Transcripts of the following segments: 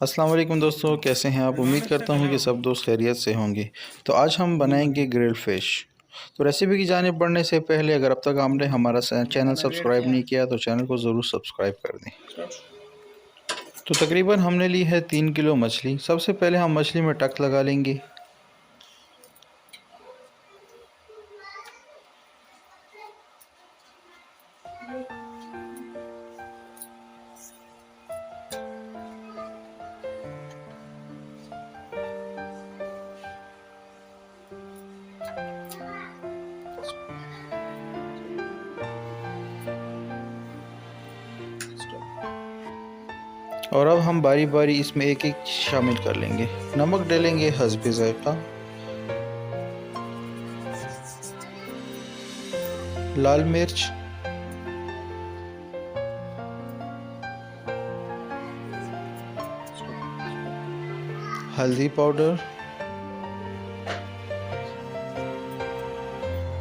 अस्सलाम वालेकुम दोस्तों, कैसे हैं आप। उम्मीद करता हूं कि सब दोस्त खैरियत से होंगे। तो आज हम बनाएंगे ग्रिल्ड फ़िश। तो रेसिपी की जानिब बढ़ने से पहले अगर अब तक आपने हमारा चैनल सब्सक्राइब नहीं किया तो चैनल को ज़रूर सब्सक्राइब कर दें। तो तकरीबन हमने ली है 3 किलो मछली। सबसे पहले हम मछली में टक लगा लेंगे। और अब हम बारी बारी इसमें एक एक शामिल कर लेंगे। नमक डालेंगे हस्बे ज़ायक़ा, लाल मिर्च, हल्दी पाउडर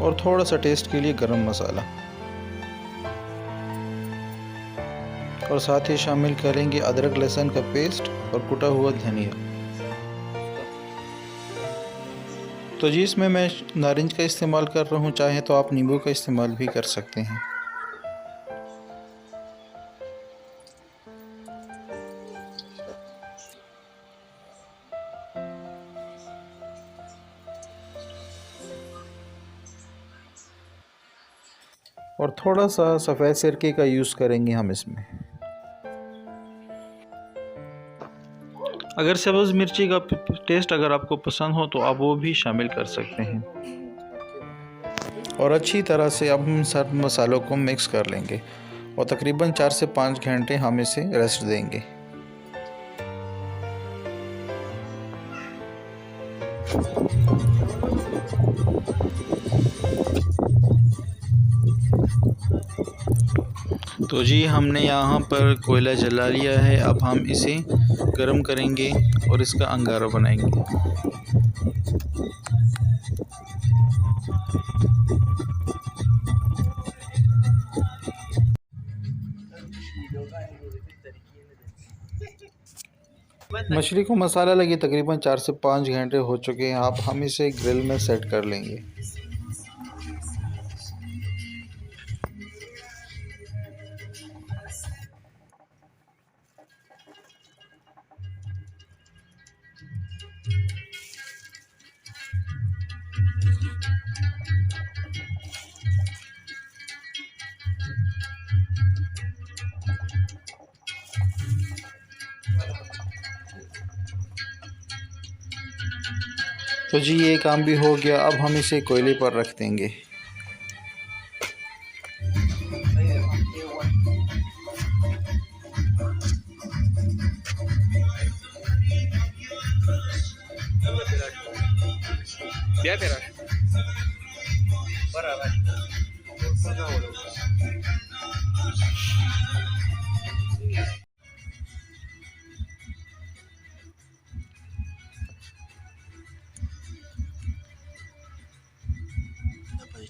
और थोड़ा सा टेस्ट के लिए गरम मसाला, और साथ ही शामिल करेंगे अदरक लहसुन का पेस्ट और कुटा हुआ धनिया। तो जी इसमें मैं नारंज का इस्तेमाल कर रहा हूँ, चाहे तो आप नींबू का इस्तेमाल भी कर सकते हैं। और थोड़ा सा सफ़ेद सिरके का यूज़ करेंगे हम इसमें। अगर सब्ज़ मिर्ची का टेस्ट अगर आपको पसंद हो तो आप वो भी शामिल कर सकते हैं। और अच्छी तरह से अब हम सब मसालों को मिक्स कर लेंगे और तकरीबन 4 से 5 घंटे हम इसे रेस्ट देंगे। तो जी हमने यहाँ पर कोयला जला लिया है। अब हम इसे गर्म करेंगे और इसका अंगारा बनाएंगे। मछली को मसाला लगे तकरीबन 4 से 5 घंटे हो चुके हैं। अब हम इसे ग्रिल में सेट कर लेंगे। तो जी ये काम भी हो गया। अब हम इसे कोयले पर रख देंगे।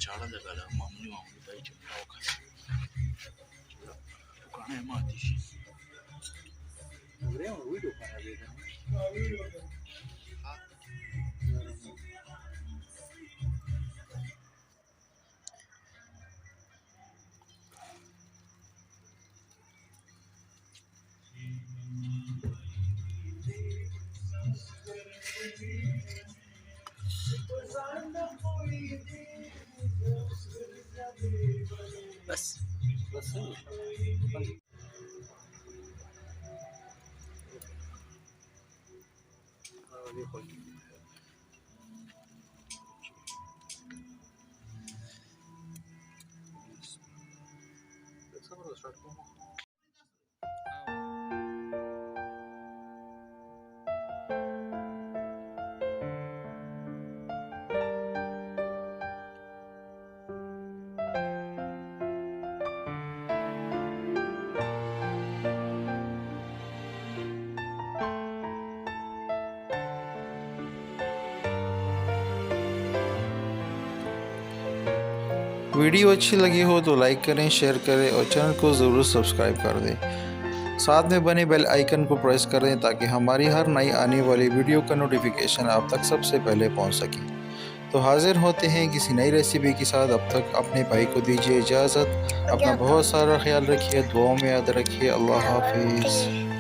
చాలా జగాల మామూలు మామూలు పై చెప్పిన అవకాశం दुकान है माती बस बस वीडियो अच्छी लगी हो तो लाइक करें, शेयर करें और चैनल को ज़रूर सब्सक्राइब कर दें। साथ में बने बेल आइकन को प्रेस करें ताकि हमारी हर नई आने वाली वीडियो का नोटिफिकेशन आप तक सबसे पहले पहुंच सके। तो हाजिर होते हैं किसी नई रेसिपी के साथ। अब तक अपने भाई को दीजिए इजाज़त। अपना बहुत सारा ख्याल रखिए, दुआओं में याद रखिए। अल्लाह हाफिज़।